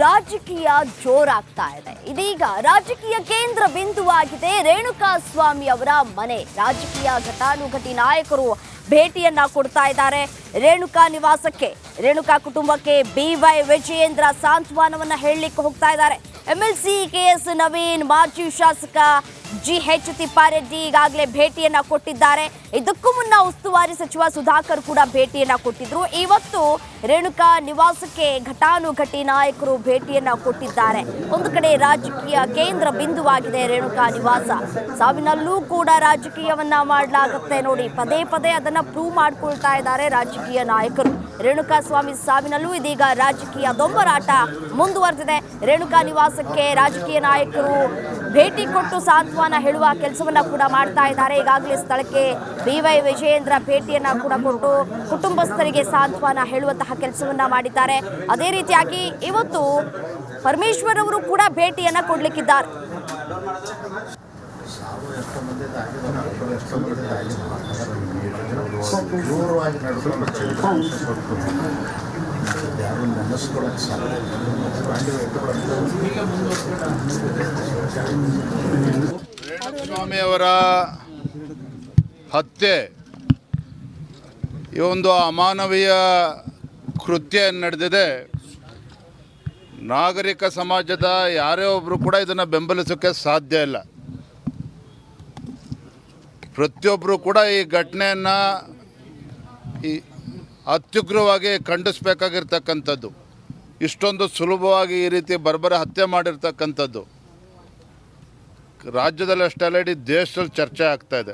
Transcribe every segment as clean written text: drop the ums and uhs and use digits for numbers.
ರಾಜಕೀಯ ಜೋರಾಗ್ತಾ ಇದೆ. ಇದೀಗ ರಾಜಕೀಯ ಕೇಂದ್ರ ಬಿಂದುವಾಗಿದೆ ರೇಣುಕಾಸ್ವಾಮಿ ಅವರ ಮನೆ. ರಾಜಕೀಯ ಘಟಾನುಘಟಿ ನಾಯಕರು ಭೇಟಿಯನ್ನ ಕೊಡ್ತಾ ಇದ್ದಾರೆ ರೇಣುಕಾ ನಿವಾಸಕ್ಕೆ. ರೇಣುಕಾ ಕುಟುಂಬಕ್ಕೆ BY ವಿಜಯೇಂದ್ರ ಸಾಂತ್ವನವನ್ನ ಹೇಳಲಿಕ್ಕೆ ಹೋಗ್ತಾ ಇದ್ದಾರೆ. MLC KS ನವೀನ್, ಮಾಜಿ ಶಾಸಕ GH ತಿಪ್ಪಾರೆಡ್ಡಿ ಈಗಾಗಲೇ ಭೇಟಿಯನ್ನ ಕೊಟ್ಟಿದ್ದಾರೆ. ಇದಕ್ಕೂ ಮುನ್ನ ಉಸ್ತುವಾರಿ ಸಚಿವ ಸುಧಾಕರ್ ಕೂಡ ಭೇಟಿಯನ್ನ ಕೊಟ್ಟಿದ್ರು. ಇವತ್ತು ರೇಣುಕಾ ನಿವಾಸಕ್ಕೆ ಘಟಾನುಘಟಿ ನಾಯಕರು ಭೇಟಿಯನ್ನ ಕೊಟ್ಟಿದ್ದಾರೆ. ಒಂದು ಕಡೆ ರಾಜಕೀಯ ಕೇಂದ್ರ ಬಿಂದುವಾಗಿದೆ ರೇಣುಕಾ ನಿವಾಸ. ಸಾವಿನಲ್ಲೂ ಕೂಡ ರಾಜಕೀಯವನ್ನ ಮಾಡಲಾಗುತ್ತೆ ನೋಡಿ, ಪದೇ ಪದೇ ಅದನ್ನ ಪ್ರೂವ್ ಮಾಡ್ಕೊಳ್ತಾ ಇದ್ದಾರೆ ರಾಜಕೀಯ ನಾಯಕರು. ರೇಣುಕಾ ಸ್ವಾಮಿ ಸಾವಿನಲ್ಲೂ ಇದೀಗ ರಾಜಕೀಯ ದೊಂಬರಾಟ ಮುಂದುವರೆದಿದೆ. ರೇಣುಕಾ ನಿವಾಸಕ್ಕೆ ರಾಜಕೀಯ ನಾಯಕರು ಭೇಟಿ ಕೊಟ್ಟು ಸಾಂತ್ವನ ಹೇಳುವ ಕೆಲಸವನ್ನ ಕೂಡ ಮಾಡ್ತಾ ಇದ್ದಾರೆ. ಈಗಾಗಲೇ ಸ್ಥಳಕ್ಕೆ BY ವಿಜಯೇಂದ್ರ ಭೇಟಿಯನ್ನ ಕೂಡ ಕೊಟ್ಟು ಕುಟುಂಬಸ್ಥರಿಗೆ ಸಾಂತ್ವನ ಹೇಳುವಂತಹ ಕೆಲಸವನ್ನ ಮಾಡಿದ್ದಾರೆ. ಅದೇ ರೀತಿಯಾಗಿ ಇವತ್ತು ಪರಮೇಶ್ವರ್ ಅವರು ಕೂಡ ಭೇಟಿಯನ್ನ ಕೊಡ್ಲಿಕ್ಕಿದ್ದಾರೆ. ರೇಣುಕಾಸ್ವಾಮಿಯವರ ಹತ್ಯೆ ಈ ಒಂದು ಅಮಾನವೀಯ ಕೃತ್ಯ ನಡೆದಿದೆ. ನಾಗರಿಕ ಸಮಾಜದ ಯಾರೇ ಒಬ್ಬರು ಕೂಡ ಇದನ್ನು ಬೆಂಬಲಿಸೋಕ್ಕೆ ಸಾಧ್ಯ ಇಲ್ಲ. ಪ್ರತಿಯೊಬ್ಬರು ಕೂಡ ಈ ಘಟನೆಯನ್ನು ಅತ್ಯುಗ್ರವಾಗಿ ಖಂಡಿಸಬೇಕಾಗಿರ್ತಕ್ಕಂಥದ್ದು. ಇಷ್ಟೊಂದು ಸುಲಭವಾಗಿ ಈ ರೀತಿ ಬರ್ಬರ ಹತ್ಯೆ ಮಾಡಿರ್ತಕ್ಕಂಥದ್ದು ರಾಜ್ಯದಲ್ಲಿ ಅಷ್ಟೇ ಅಲ್ಲ, ಇಡೀ ದೇಶದಲ್ಲಿ ಚರ್ಚೆ ಆಗ್ತಾ ಇದೆ.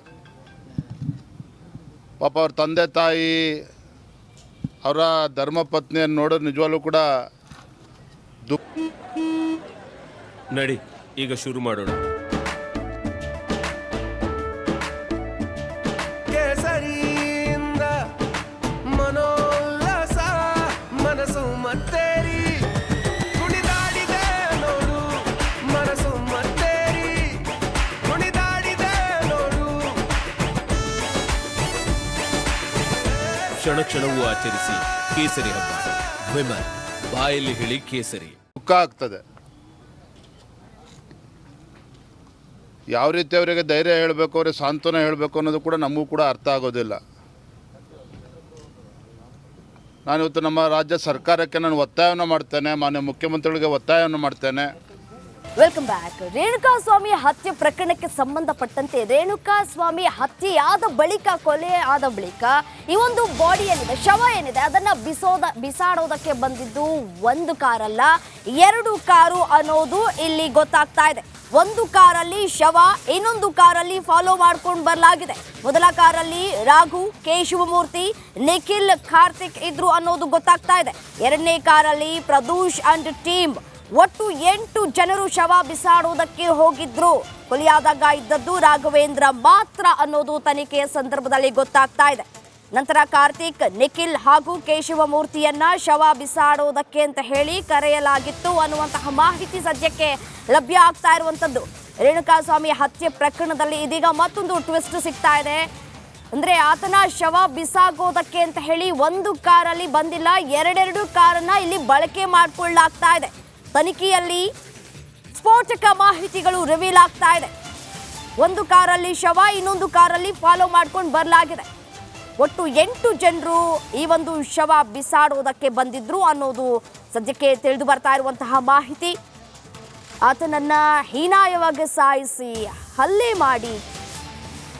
ಪಾಪ ಅವ್ರ ತಂದೆ ತಾಯಿ, ಅವರ ಧರ್ಮಪತ್ನಿಯನ್ನು ನೋಡೋದು ನಿಜವಾಗ್ಲೂ ಕೂಡ ನಡಿ ಈಗ ಶುರು ಮಾಡೋಣ. ಮನೋಲ್ಲಾಸ ಮನಸ್ಸು ಮತ್ತೇರಿ ಕುಣಿದಾಡಿದೆ ನೋಡು, ಮನಸ್ಸು ಮತ್ತೇರಿ ಕುಣಿದಾಡಿದೆ ನೋಡು. ಕ್ಷಣ ಕ್ಷಣವೂ ಆಚರಿಸಿ ಕೇಸರಿ ಹಬ್ಬ. ವಿಮಲ್ ಬಾಯಲ್ಲಿ ಹೇಳಿ ಕೇಸರಿ. ದುಃಖ ಆಗ್ತದೆ. ಯಾವ ರೀತಿ ಅವರಿಗೆ ಧೈರ್ಯ ಹೇಳಬೇಕು, ಅವ್ರಿಗೆ ಸಾಂತ್ವನ ಹೇಳಬೇಕು ಅನ್ನೋದು ಕೂಡ ನಮಗೂ ಕೂಡ ಅರ್ಥ ಆಗೋದಿಲ್ಲ. ನಾನಿವತ್ತು ನಮ್ಮ ರಾಜ್ಯ ಸರ್ಕಾರಕ್ಕೆ ನಾನು ಒತ್ತಾಯವನ್ನು ಮಾಡ್ತೇನೆ, ಮಾನ್ಯ ಮುಖ್ಯಮಂತ್ರಿಗಳಿಗೆ ಒತ್ತಾಯವನ್ನು ಮಾಡ್ತೇನೆ. Welcome back. ರೇಣುಕಾಸ್ವಾಮಿ ಹತ್ಯೆ ಪ್ರಕರಣಕ್ಕೆ ಸಂಬಂಧಪಟ್ಟಂತೆ ರೇಣುಕಾಸ್ವಾಮಿ ಹತ್ಯೆಯಾದ ಬಳಿಕ, ಕೊಲೆ ಆದ ಬಳಿಕ ಈ ಒಂದು ಬಾಡಿ ಏನಿದೆ, ಶವ ಏನಿದೆ, ಅದನ್ನ ಬಿಸಾಡೋದಕ್ಕೆ ಬಂದಿದ್ದು ಒಂದು ಕಾರಲ್ಲ, 2 ಕಾರು ಅನ್ನೋದು ಇಲ್ಲಿ ಗೊತ್ತಾಗ್ತಾ ಇದೆ. ಒಂದು ಕಾರಲ್ಲಿ ಶವ, ಇನ್ನೊಂದು ಕಾರಲ್ಲಿ ಫಾಲೋ ಮಾಡ್ಕೊಂಡು ಬರಲಾಗಿದೆ. ಮೊದಲ ಕಾರಲ್ಲಿ ರಾಘು, ಶಿವಮೂರ್ತಿ, ನಿಖಿಲ್, ಕಾರ್ತಿಕ್ ಇದ್ರು ಅನ್ನೋದು ಗೊತ್ತಾಗ್ತಾ ಇದೆ. 2ನೇ ಕಾರಲ್ಲಿ ಪ್ರದೂಷ್ ಅಂಡ್ ಟೀಮ್, ಒಟ್ಟು 8 ಜನರು ಶವ ಬಿಸಾಡುವುದಕ್ಕೆ ಹೋಗಿದ್ರು. ಕೊಲೆಯಾದಾಗ ಇದ್ದದ್ದು ರಾಘವೇಂದ್ರ ಮಾತ್ರ ಅನ್ನೋದು ತನಿಖೆಯ ಸಂದರ್ಭದಲ್ಲಿ ಗೊತ್ತಾಗ್ತಾ ಇದೆ. ನಂತರ ಕಾರ್ತಿಕ್, ನಿಖಿಲ್ ಹಾಗೂ ಶಿವಮೂರ್ತಿಯನ್ನ ಶವ ಬಿಸಾಡುವುದಕ್ಕೆ ಅಂತ ಹೇಳಿ ಕರೆಯಲಾಗಿತ್ತು ಅನ್ನುವಂತಹ ಮಾಹಿತಿ ಸದ್ಯಕ್ಕೆ ಲಭ್ಯ ಆಗ್ತಾ ಇರುವಂತದ್ದು. ರೇಣುಕಾಸ್ವಾಮಿ ಹತ್ಯೆ ಪ್ರಕರಣದಲ್ಲಿ ಇದೀಗ ಮತ್ತೊಂದು ಟ್ವಿಸ್ಟ್ ಸಿಗ್ತಾ ಇದೆ. ಅಂದ್ರೆ ಆತನ ಶವ ಬಿಸಾಗೋದಕ್ಕೆ ಅಂತ ಹೇಳಿ ಒಂದು ಕಾರಲ್ಲಿ ಬಂದಿಲ್ಲ, 2 ಕಾರನ್ನ ಇಲ್ಲಿ ಬಳಕೆ ಮಾಡಿಕೊಳ್ಳಲಾಗ್ತಾ ಇದೆ. ತನಿಖೆಯಲ್ಲಿ ಸ್ಫೋಟಕ ಮಾಹಿತಿಗಳು ರಿವೀಲ್ ಆಗ್ತಾ ಇದೆ. ಒಂದು ಕಾರಲ್ಲಿ ಶವ, ಇನ್ನೊಂದು ಕಾರಲ್ಲಿ ಫಾಲೋ ಮಾಡ್ಕೊಂಡು ಬರಲಾಗಿದೆ. ಒಟ್ಟು 8 ಜನರು ಈ ಒಂದು ಶವ ಬಿಸಾಡುವುದಕ್ಕೆ ಬಂದಿದ್ರು ಅನ್ನೋದು ಸದ್ಯಕ್ಕೆ ತಿಳಿದು ಬರ್ತಾ ಇರುವಂತಹ ಮಾಹಿತಿ. ಆತನನ್ನ ಹೀನಾಯವಾಗಿ ಸಾಯಿಸಿ ಹಲ್ಲೆ ಮಾಡಿ